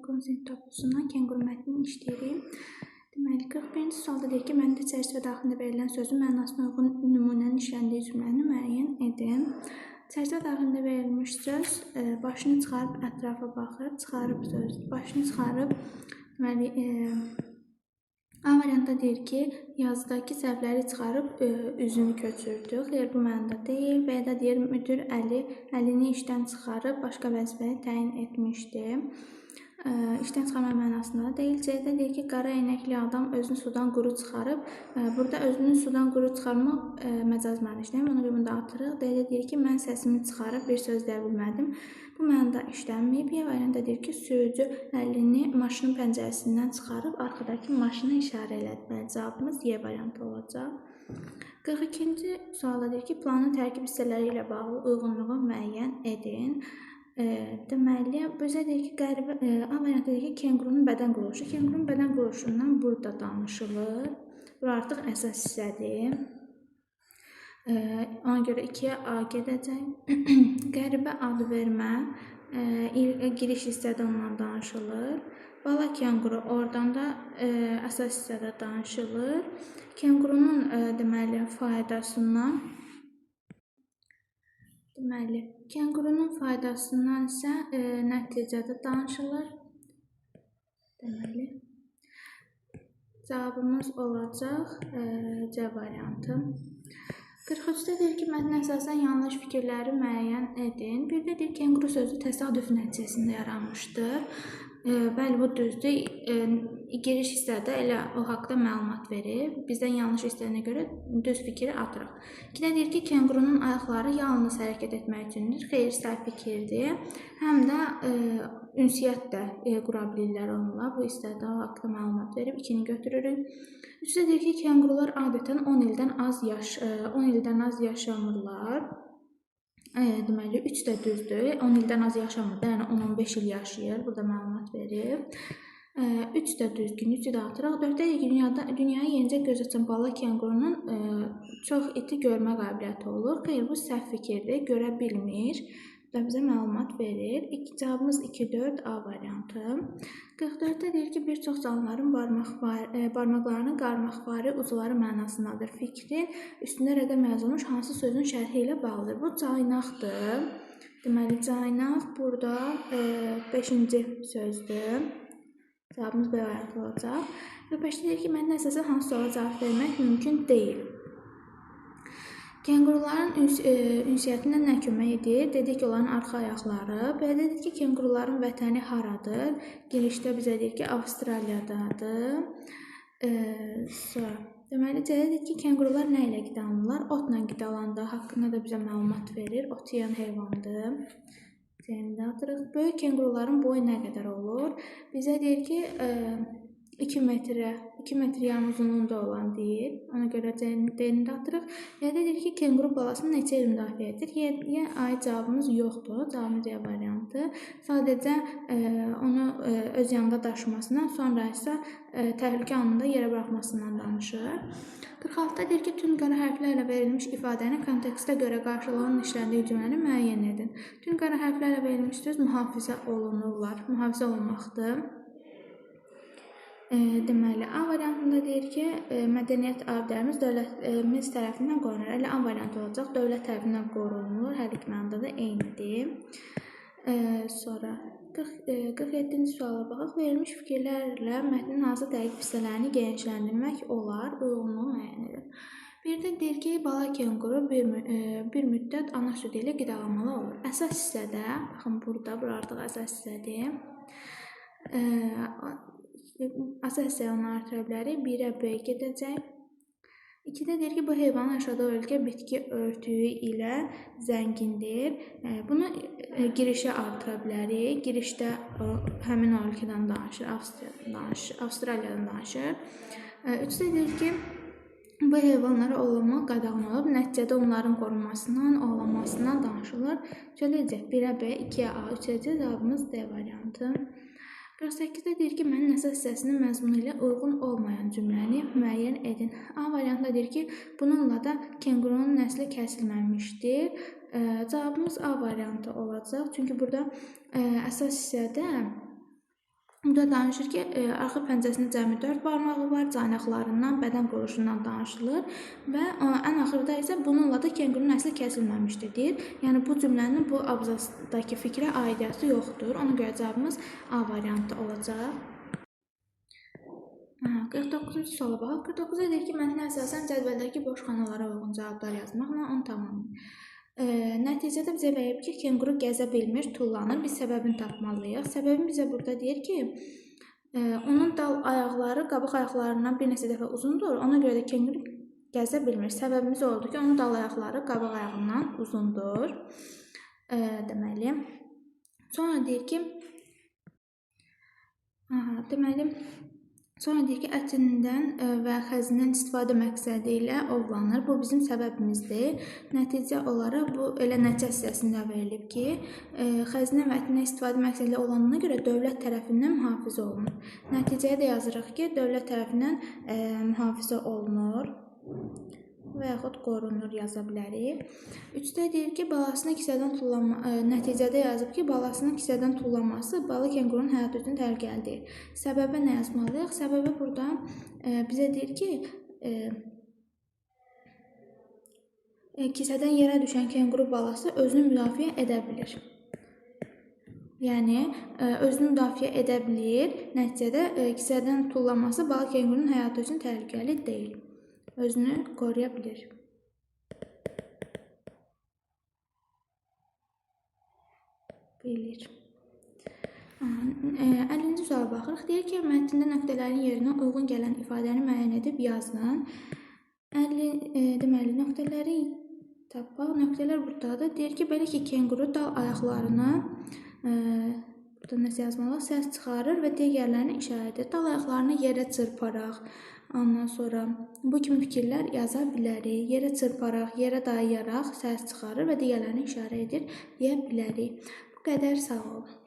konsent toplusundan kenguru mətnini işləyirik. Deməli, 41-ci sualda deyir ki, məntiq çərçivə daxilində verilən sözün mənasına uyğun nümunənin işləndiyi cümləni müəyyən edin. Çərçivə daxilində verilmiş söz başını çıxarıb ətrafa baxır, çıxarıb söz, başını çıxarıb, deməli, A variantda deyir ki, yazıdakı səhvləri çıxarıb üzünü köçürdü. Xeyr, bu mənada deyil. B-də deyir, müdir əlini işdən çıxarıb başqa vəzifəyə təyin etmişdi. İşdən çıxarma mənasında deyil. C-də deyir ki, qara eynəkli adam özünü sudan quru çıxarıb. Burada özünü sudan quru çıxarmaq məcaz mənasında. Ona görə bunu da atırıq. D-də deyir ki, mən səsimi çıxarıb bir söz deyə bilmədim. Bu mənada işlənməyib. Y variantda deyir ki, sürücü əlini maşının pəncərəsindən çıxarıb arxadakı maşına işarə elədi. Cavabımız Y variantı olacaq. 42-ci sualda deyir ki, planın tərkib hissələri ilə bağlı uyğunluğu müəyyən edin. Deməli, bizə deyir ki, A variantda deyir ki, kengurunun bədən quruluşu. Kengurunun bədən quruluşundan burada danışılır. Bu artıq əsas hissədir. Ona görə 2-yə A gedəcək. Qəribə adı vermə, giriş hissədə ondan danışılır. Bala kenguru, oradan da əsas hissədə danışılır. Kengurunun deməli faydasından isə nəticədə danışılır. Deməli, cavabımız olacaq C variantı. 43-də deyir ki, mətnə əsasən yanlış fikirləri müəyyən edin. Bir də deyir, kenguru sözü təsadüf nəticəsində yaranmışdır. Bəli, bu düzdür. Giriş hissədə elə o haqda məlumat verir. Bizdən yanlış hissəyə görə düz fikri atırıq. 2-də deyir ki, kengurunun ayaqları yalnız hərəkət etmək üçündür. Xeyr, səhv fikirdir. Həm də ünsiyyət də qura bilirlər onunla. Bu hissədə o haqda məlumat verib. 2-ni götürürük. 3-də deyir ki, kengurular adətən 10 ildən az yaşamırlar. Deməli, 3 də düzdür. 10 ildən az yaşamır da, yəni 10-15 il yaşayır. Burada məlumat verir. 3 də düzgün, 3-ü də atıraq. 4-də deyir ki, dünyaya yenicə göz açan bala kengurunun çox iti görmə qabiliyyəti olur. Xeyr, bu səhv fikirdir, görə bilmir. Bu da bizə məlumat verir. Cavabımız 2-4 A variantı. 44-də deyir ki, bir çox canlıların barmaqlarının qarmaqvari ucları mənasındadır. Fikri üstündə rəqəm yazılmış hansı sözün şərhi ilə bağlıdır. Bu caynaqdır. Deməli, caynaq burada 5-ci sözdür. Cavabımız B variantı olacaq. 45-də deyir ki, mətnə əsasən hansı suala cavab vermək mümkün deyil. Kenguruların ünsiyyətində nə kömək edir? Dedik ki, onların arxa ayaqları. B-də dedik ki, kenguruların vətəni haradır? Girişdə bizə deyir ki, Avstraliyadadır. Deməli, C-də dedik ki, kengurular nə ilə qidalanırlar? Otla qidalandığı haqqında da bizə məlumat verir. Ot yeyən heyvandır. C-ni də atırıq. Böyük kenguruların boyu nə qədər olur? Bizə deyir ki, 2 metr yarım uzunluğunda olan deyil. Ona görə D-ni də atırıq. Y-də deyir ki, kenguru balasını neçə il müdafiə edir? Y-yə aid cavabımız yoxdur. Cavabımız Y variantı. Sadəcə onu öz yanında daşımasından, sonra isə təhlükə anında yerə buraxmasından danışır. 46-da deyir ki, tün qara hərflərlə verilmiş ifadənin kontekstə görə qarşılığının işləndiyi cümləni müəyyən edin. Tün qara hərflərlə verilmiş söz mühafizə olunurlar. Mühafizə olunmaqdır. Deməli, A variantında deyir ki, mədəniyyət abidələrimiz dövlətimiz tərəfindən qorunur. Elə A variantı olacaq, dövlət tərəfindən qorunur. Hər iki mənada da eynidir. Sonra 47-ci suala baxaq. Verilmiş fikirlərlə mətnin hansı dəqiq hissələrini genişləndirmək olar, uyğunluğu müəyyən edir. Bir də deyir ki, bala kenguru bir müddət ana südü ilə qidalanmalı olur. Əsas hissədə, baxın burada, bura artıq əsas hissədir. Əsas hissəyə onu artıra bilərik. 1-ə B gedəcək. 2-də deyir ki, bu heyvanın yaşadığı ölkə bitki örtüyü ilə zəngindir. Bunu girişə artıra bilərik. Girişdə həmin o ölkədən danışır, Avstraliyadan danışır. 3-də deyir ki, bu heyvanlara ovlamaq qadağan olub. Nəticədə onların qorunmasından, ovlanmasından danışılır. Çöləcək 1-ə B, 2-yə A, 3-ə C, cavabımız D variantı. 48-də deyir ki, mənin əsas hissəsinin məzmunu ilə uyğun olmayan cümləni müəyyən edin. A variantında deyir ki, bununla da kengurunun nəsli kəsilməmişdir. Cavabımız A variantı olacaq. Çünki burada əsas hissədə Burada danışır ki, arxa pəncəsində cəmi 4 barmağı var, caynaqlarından, bədən quruluşundan danışılır və ən axırda isə bununla da kengurunun əsli kəsilməmişdir deyir. Yəni bu cümlənin bu abzatsdakı fikrə aidiyyatı yoxdur. Ona görə cavabımız A variantı olacaq. 49-cu suala baxaq. 49-a deyir ki, mətnə əsasən cədvəldəki boş xanalara uyğun cavablar yazmaqla onu tamamlayın. Nəticədə bizə verib ki, kenguru gəzə bilmir, tullanır. Biz səbəbini tapmalıyıq. Səbəbin bizə burada deyir ki, onun dal ayaqları qabaq ayaqlarından bir neçə dəfə uzundur. Ona görə də kenguru gəzə bilmir. Səbəbimiz oldu ki, onun dal ayaqları qabaq ayağından uzundur. Deməli, sonra deyir ki, ətindən və xəzindən istifadə məqsədi ilə ovlanır. Bu bizim səbəbimizdir. Nəticə olaraq bu elə nəticə hissəsində verilib ki, xəzinə və ətindən istifadə məqsədi ilə olanına görə dövlət tərəfindən mühafizə olunur. Nəticəyə də yazırıq ki, dövlət tərəfindən mühafizə olunur və yaxud qorunur yaza bilərik. 3-də deyir ki, balasının kisədən nəticədə yazıb ki, balasının kisədən tullanması bala kengurunun həyatı üçün təhlükəlidir. Səbəbə nə yazmalıyıq? Səbəbə burada bizə deyir ki, kisədən yerə düşən kenguru balası özünü müdafiə edə bilir. Yəni, özünü müdafiə edə bilir. Nəticədə kisədən tullanması bala kengurunun həyatı üçün təhlükəli deyil. Özünü qoruya bilir. Bilir. 50-ci suala baxırıq. Deyir ki, mətndə nöqtələrin yerinə uyğun gələn ifadəni müəyyən edib yazın. Deməli, nöqtələri tapaq. Nöqtələr buradadır. Deyir ki, belə ki, kenguru dal ayaqlarını burada nəsə yazmalıyıq? Səs çıxarır və digərlərini işarə edir. Dal ayaqlarını yerə çırparaq, ondan sonra bu kimi fikirlər yaza bilərik. Yerə çırparaq, yerə dayayaraq səs çıxarır və digərlərini işarə edir deyə bilərik. Bu qədər, sağ olun.